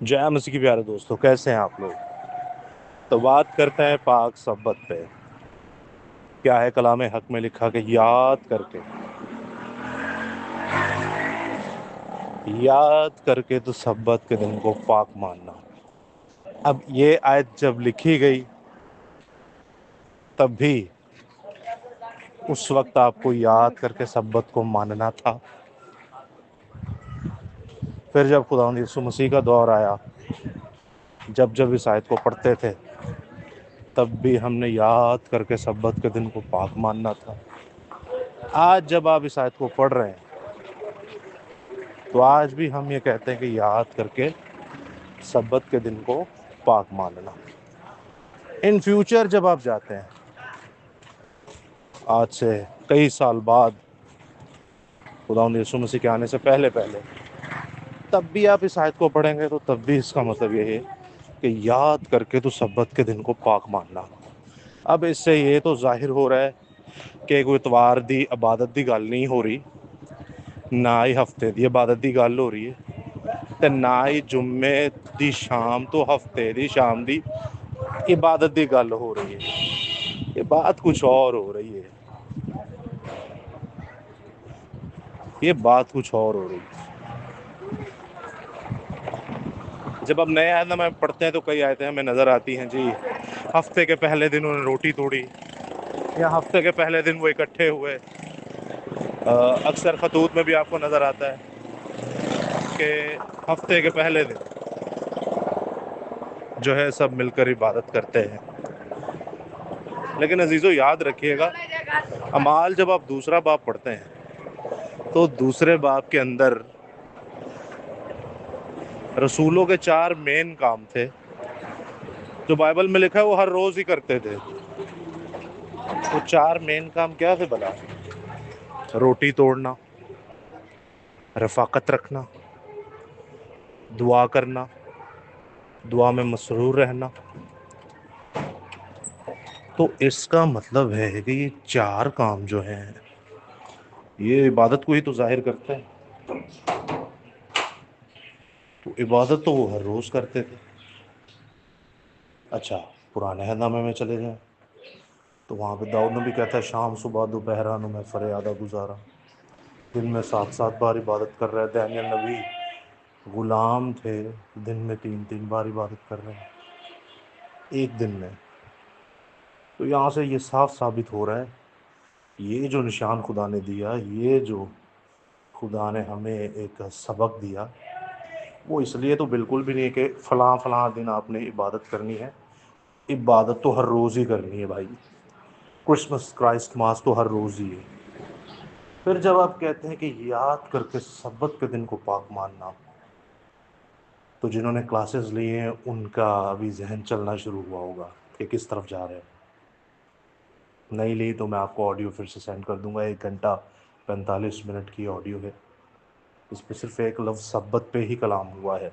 جے مسیح کی پیارے دوستوں، کیسے ہیں آپ لوگ؟ تو بات کرتے ہیں پاک سبت پہ۔ کیا ہے کلام حق میں لکھا کہ یاد کر کے تو سبت کے دن کو پاک ماننا۔ اب یہ آیت جب لکھی گئی تب بھی اس وقت آپ کو یاد کر کے سبت کو ماننا تھا۔ پھر جب خداوند یسوع مسیح کا دور آیا، جب اس آیت کو پڑھتے تھے تب بھی ہم نے یاد کر کے سبت کے دن کو پاک ماننا تھا۔ آج جب آپ اس آیت کو پڑھ رہے ہیں تو آج بھی ہم یہ کہتے ہیں کہ یاد کر کے سبت کے دن کو پاک ماننا۔ ان فیوچر جب آپ جاتے ہیں، آج سے کئی سال بعد، خداوند یسوع مسیح کے آنے سے پہلے تب بھی آپ اس آیت کو پڑھیں گے تو تب بھی اس کا مطلب یہ ہے کہ یاد کر کے تو سبت کے دن کو پاک ماننا۔ اب اس سے یہ تو ظاہر ہو رہا ہے کہ کوئی اتوار دی عبادت دی گل نہیں ہو رہی، نہ ہی ہفتے دی عبادت دی گل ہو رہی ہے، تے نہ ہی جمعے دی شام تو ہفتے دی شام دی عبادت دی گل ہو رہی ہے۔ یہ بات کچھ اور ہو رہی ہے، یہ بات کچھ اور ہو رہی ہے۔ جب ہم نئے آیت میں پڑھتے ہیں تو کئی آیتیں ہمیں نظر آتی ہیں، جی ہفتے کے پہلے دن انہوں نے روٹی توڑی، یا ہفتے کے پہلے دن وہ اکٹھے ہوئے۔ اکثر خطوط میں بھی آپ کو نظر آتا ہے کہ ہفتے کے پہلے دن جو ہے سب مل کر عبادت کرتے ہیں۔ لیکن عزیزو یاد رکھیے گا، اعمال جب آپ دوسرا باب پڑھتے ہیں تو دوسرے باب کے اندر رسولوں کے 4 مین کام تھے جو بائبل میں لکھا ہے وہ ہر روز ہی کرتے تھے۔ وہ 4 مین کام کیا تھے بلا؟ روٹی توڑنا، رفاقت رکھنا، دعا کرنا، دعا میں مسرور رہنا۔ تو اس کا مطلب ہے کہ یہ 4 کام جو ہیں یہ عبادت کو ہی تو ظاہر کرتے ہیں۔ تو عبادت تو وہ ہر روز کرتے تھے۔ اچھا، پرانے عہد نامے میں چلے جائیں تو وہاں پہ داؤد نبی کہتا ہے شام صبح دوپہرانوں میں فریادہ گزارا، دن میں 7 بار عبادت کر رہے۔ دانیل نبی غلام تھے، دن میں 3 بار عبادت کر رہے ہیں ایک دن میں۔ تو یہاں سے یہ صاف ثابت ہو رہا ہے یہ جو نشان خدا نے دیا، یہ جو خدا نے ہمیں ایک سبق دیا، وہ اس لیے تو بالکل بھی نہیں کہ فلاں فلاں دن آپ نے عبادت کرنی ہے۔ عبادت تو ہر روز ہی کرنی ہے بھائی۔ کرسمس کرائسٹ ماس تو ہر روز ہی ہے۔ پھر جب آپ کہتے ہیں کہ یاد کر کے سبت کے دن کو پاک ماننا، تو جنہوں نے کلاسز لی ہیں ان کا ابھی ذہن چلنا شروع ہوا ہوگا کہ کس طرف جا رہے ہیں۔ نہیں لی تو میں آپ کو آڈیو پھر سے سینڈ کر دوں گا، 1 گھنٹہ 45 منٹ کی آڈیو ہے، اس پہ صرف ایک لفظ سبت پہ ہی کلام ہوا ہے۔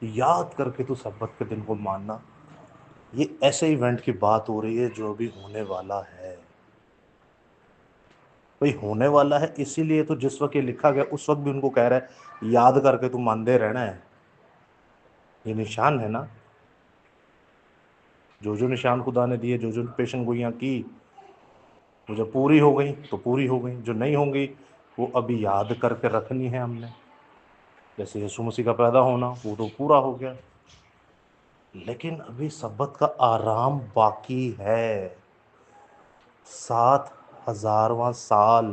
یاد کر کے تو سبت کے دن کو ماننا، یہ ایسے ایونٹ کی بات ہو رہی ہے جو ابھی ہونے والا ہے۔ بھئی ہونے والا ہے، اسی لیے تو جس وقت یہ لکھا گیا اس وقت بھی ان کو کہہ رہا ہے یاد کر کے تو ماندے رہنا ہے۔ یہ نشان ہے نا، جو نشان خدا نے دیے، جو پیشن گوئیاں کی، وہ جب پوری ہو گئی تو پوری ہو گئی، جو نہیں ہوں گی وہ ابھی یاد کر کے رکھنی ہے ہم نے۔ جیسے یسوع مسیح کا پیدا ہونا، وہ تو پورا ہو گیا، لیکن ابھی سبت کا آرام باقی ہے۔ 7,000واں سال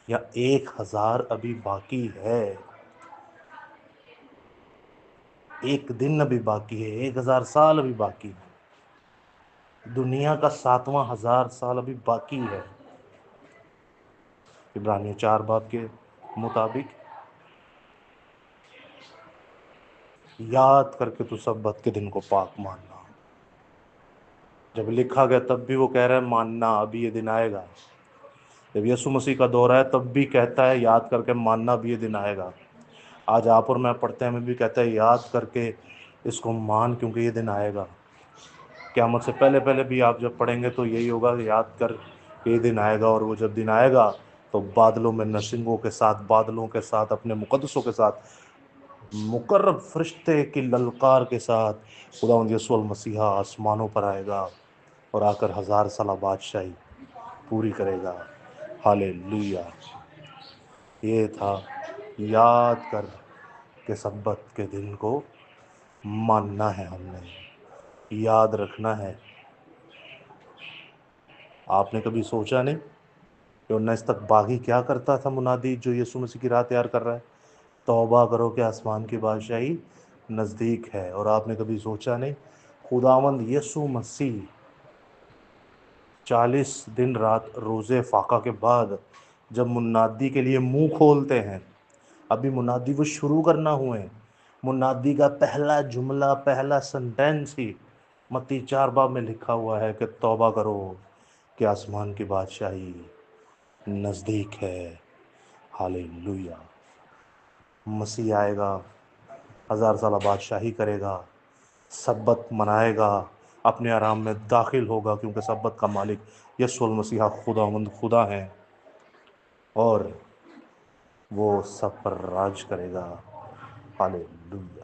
یا 1,000 ابھی باقی ہے، ایک دن ابھی باقی ہے، 1,000 سال ابھی باقی ہے، دنیا کا 7واں 1,000 سال ابھی باقی ہے۔ عبرانیہ 4 باب کے مطابق یاد کر کے تو سبت کے دن کو پاک ماننا۔ جب لکھا گیا تب بھی وہ کہہ رہا ہے ماننا، ابھی یہ دن آئے گا۔ جب یسوع مسیح کا دور ہے تب بھی کہتا ہے یاد کر کے ماننا، بھی یہ دن آئے گا۔ آج آپ اور میں پڑھتے ہیں، ہمیں بھی کہتا ہے یاد کر کے اس کو مان، کیونکہ یہ دن آئے گا۔ قیامت سے پہلے بھی آپ جب پڑھیں گے تو یہی ہوگا کہ یاد کر کہ یہ دن آئے گا، اور وہ جب دن آئے گا تو بادلوں میں نشنگوں کے ساتھ، بادلوں کے ساتھ، اپنے مقدسوں کے ساتھ مقرب فرشتے کی للکار کے ساتھ خداوند یسوع المسیح آسمانوں پر آئے گا اور آ کر 1000 سالہ بادشاہی پوری کرے گا۔ ہالےلویا۔ یہ تھا یاد کر کہ سبت کے دن کو ماننا ہے، ہم نے یاد رکھنا ہے۔ آپ نے کبھی سوچا نہیں کہ 19 تک باغی کیا کرتا تھا؟ منادی جو یسوع مسیح کی راہ تیار کر رہا ہے، توبہ کرو کہ آسمان کی بادشاہی نزدیک ہے۔ اور آپ نے کبھی سوچا نہیں خداوند یسوع مسیح 40 دن رات روزے فاقہ کے بعد جب منادی کے لیے منہ کھولتے ہیں، ابھی منادی وہ شروع کرنا ہوئے ہیں، منادی کا پہلا جملہ، پہلا سنٹینس ہی متی 4 باب میں لکھا ہوا ہے کہ توبہ کرو کہ آسمان کی بادشاہی نزدیک ہے۔ ہالےلویا۔ مسیح آئے گا، 1000 سالہ بادشاہی کرے گا، سبت منائے گا، اپنے آرام میں داخل ہوگا، کیونکہ سبت کا مالک یسوع المسیح خداوند خدا ہیں، اور وہ سب پر راج کرے گا۔ ہالےلویا۔